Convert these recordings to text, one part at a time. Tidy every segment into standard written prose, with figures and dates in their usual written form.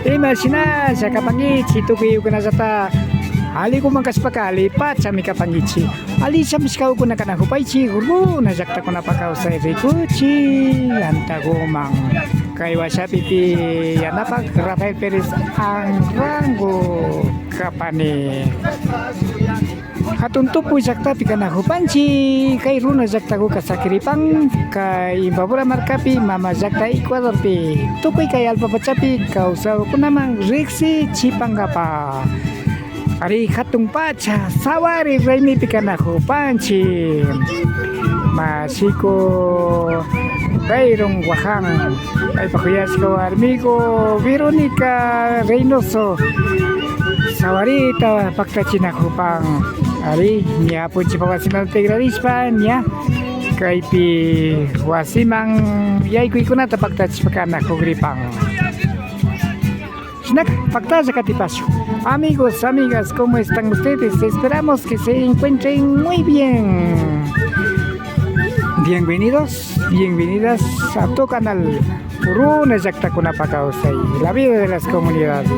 Imagina sa kapangichi tukuyo ko na sa ta. Ali ko mangkas pakalipat sa mi kapangichi. Ali sa miskaw ko na kanakupaichi. Guru na jakta ko na pakaw sa rikuchi. Anta gumang. Kay wasapipi yanapak Rafael Perez ang rango kapani. Hatunto po jakta pikana hupanchi kay runa jakta ko kasakiripang kay babura markapi mama jakta Ecuador pi tukoy kay alpa pacapi kausaw ko namang Rexy Chipangapa ari hatung pacha sawari remi pikana hupanchi masiko Bayrong Wahang ay pakuyas ko amigo Veronica Reynoso sawarita pagkachina kupang ari niya po si pawasimang tegrarispan niya kay pi wasimang yay kuy kuna ta pagtach pakana ko gripang snack pagtaza katipasyo amigos amigas ¿cómo están ustedes? Esperamos que se encuentren muy bien. Bienvenidos, bienvenidas a tu canal Puruna Yakta Kunapakausay, la vida de las comunidades.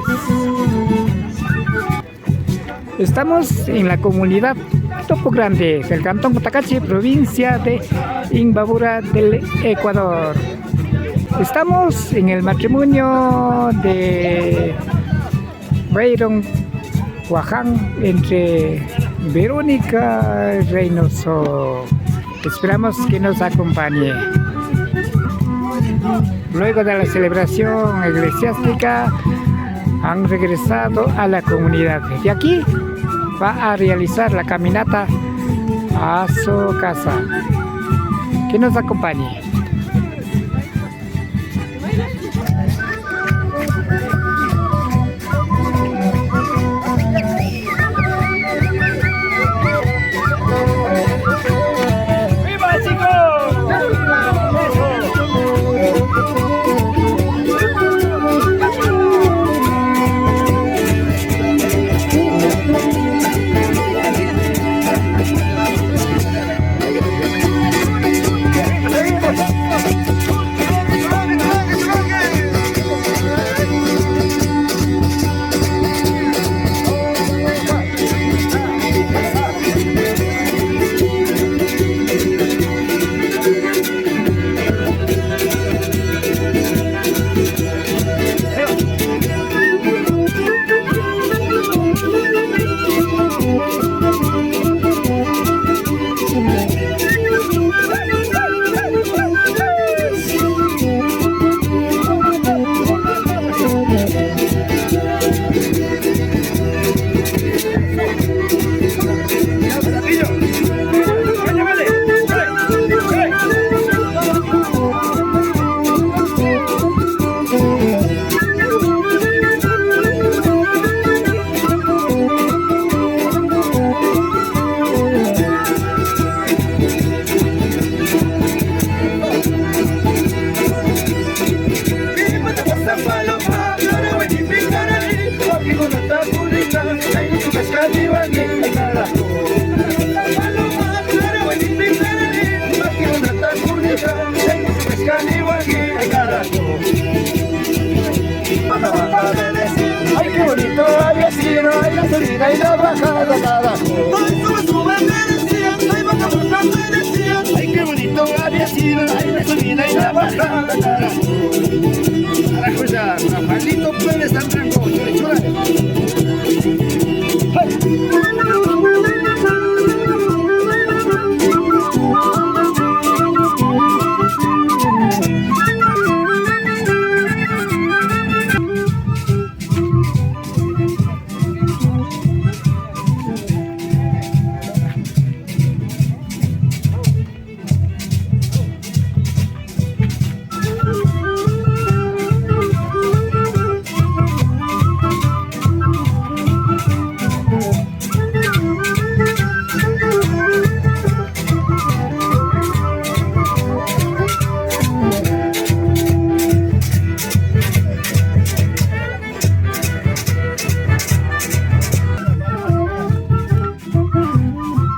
Estamos en la comunidad Topo Grande del cantón Cotacachi, provincia de Imbabura del Ecuador. Estamos en el matrimonio de Bayrong Wahang entre Verónica Reynoso. Esperamos que nos acompañe. Luego de la celebración eclesiástica han regresado a la comunidad y aquí va a realizar la caminata a su casa. Que nos acompañe. Ay, qué bonito había sido, ay, la subida y la bajada, carajo. Ay, sube, me decían, ay, bajamos, me decían. Ay, qué bonito había sido, ay, la subida y la bajada, carajo. Carajo, ya, Rafaelito Pérez tan tranquilo, chula.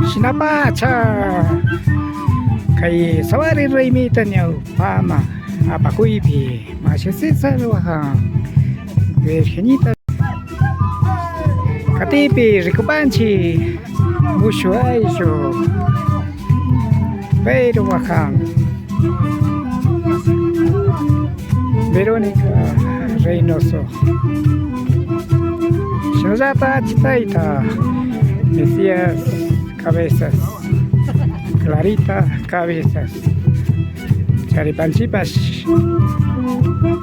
Sinapacha kay sawari raimitan niya pama apakuipi masyasisa luhang Virgenita Katipi Ricopanchi Mushuayo Pero Wajan Verónica Reynoso Shozata Chitaita Mesías Cabezas Clarita Cabezas Charipanchipas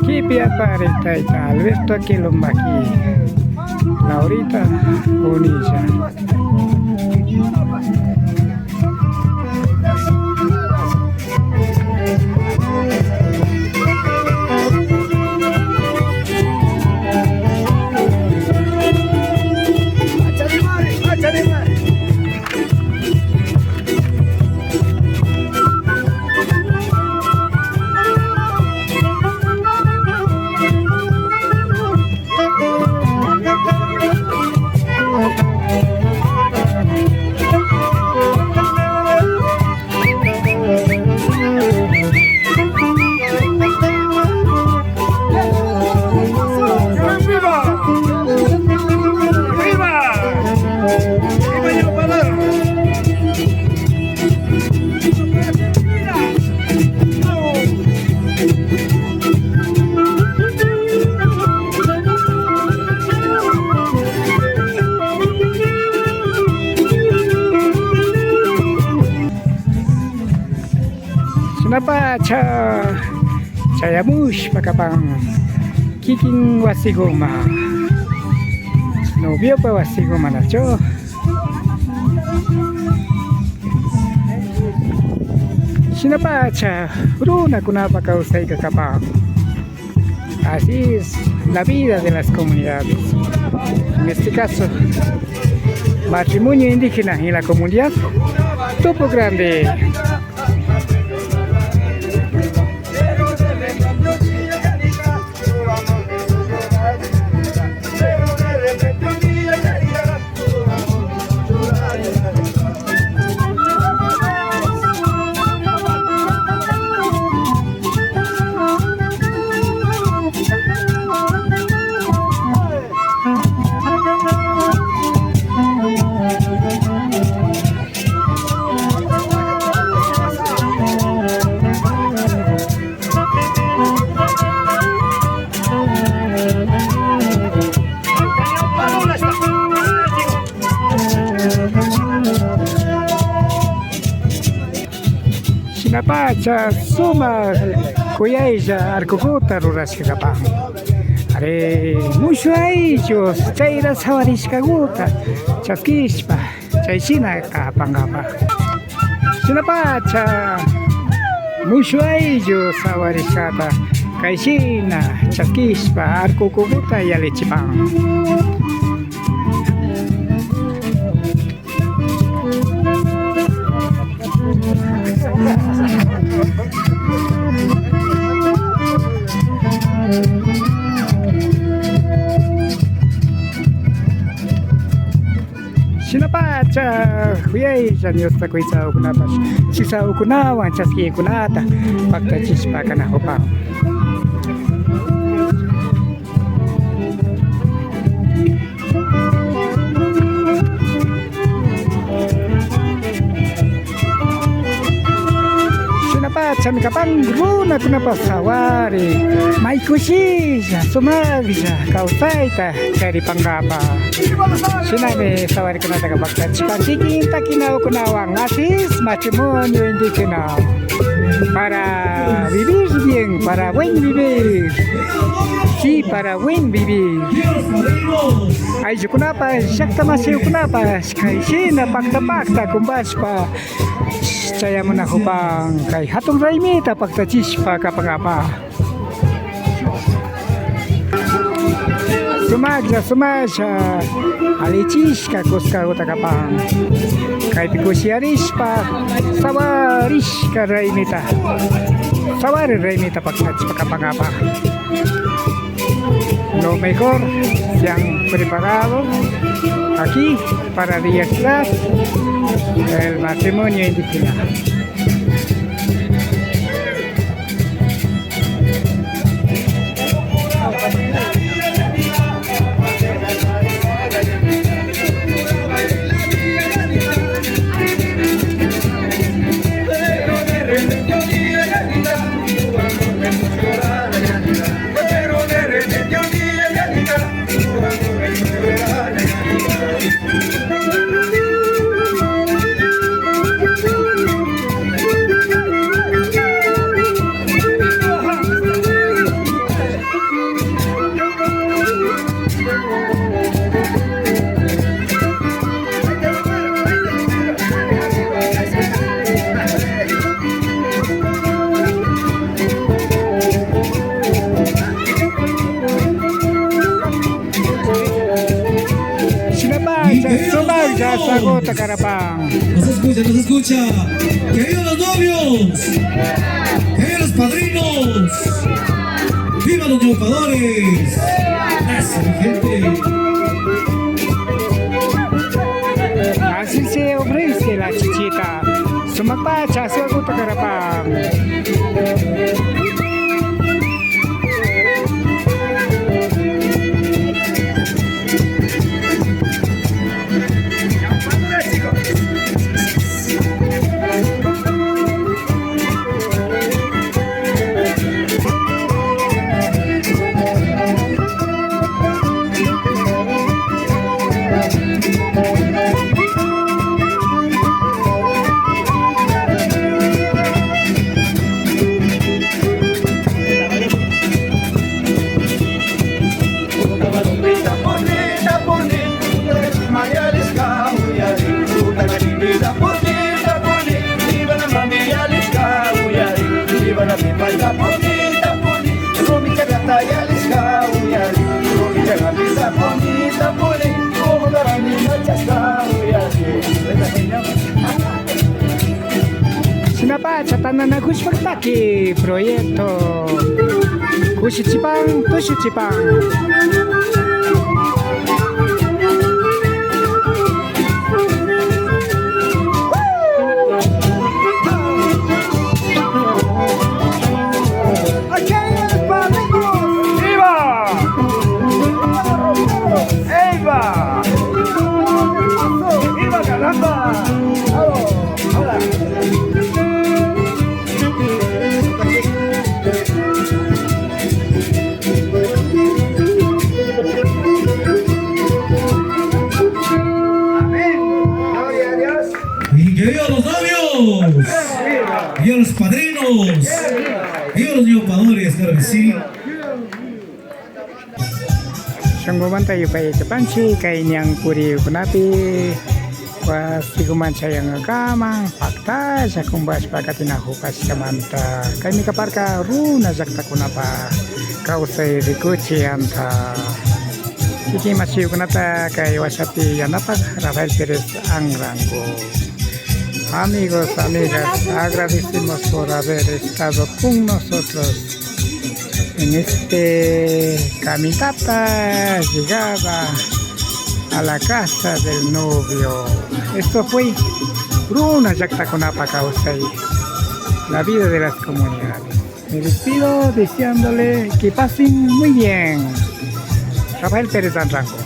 Kipia Paritaita Alberto Aquilombaki Laurita Bonilla Kenapa Chayamush Pakapang Kiking Wasigoma Novio pa Wasigoma Nacho Sinapacha Bruna Kunapa Kausai Kakapang. Así es la vida de las comunidades. En este caso, matrimonio indígena en la comunidad Topo Grande. Pacha suma kuyaija arkukuta rurashkapa. Are mucho ellos chaira sawarishkaguta chaskishpa chayshina kapangapa. Sinapacha mucho ellos sawarishkata kayshina chaskishpa arkukuta yalichipan. Sinapacha huyaija nyosta kuisa ukunapas chisa ukunawan chaski kunata pakta chispa kana hopa. Sinapacha mikapang runa kunapa sawari maikushija sumagja kausaita dari panggapa. Siname sawari kunata kapakta chipantikin takinao kunawang asis matrimonio indígena para vivir bien, para buen vivir. Sí, para buen vivir. Ay kunapa shakta masih kunapa kaisina pakta kumbaspa saya menahupang kay hatong raimita pagtachispa kapangapa. Sumaja alichishka kuska utakapang kay pikusiarispa sawarishka raimita sawari raimita pagtachispa kapangapa. Lo mejor se han preparado aquí para realizar el matrimonio indígena. Casago Tacarapán. Nos escucha, nos escucha. ¡Que vivan los novios! ¡Que vivan los padrinos! ¡Vivan los triunfadores! ¡Eso, mi gente! Así se ofrece la chichita. Sumapa Casago Tacarapán. Sinapa catatan na Kushpaki proyecto Kushichipang Tushichipang. ¡Vivan los novios! ¡Vivan los padrinos! ¡Vivan los triunfadores! ¡Claro que sí! Sungguman tayo pa ikapansi kay niyang puri kunapi was siguman siya yung agamang fakta sa kumbas pagkatinahukas kamanta kay mikaparka runa zakta kunapa kausay rikuchi anta kiki masiyo kunata kay wasapi yanapag Rafael Perez Angrango. Amigos, amigas, agradecemos por haber estado con nosotros en este caminata llegada a la casa del novio. Esto fue Bruna Yactaconapa Causay, la vida de las comunidades. Me despido deseándole que pasen muy bien. Rafael Pérez Angrango.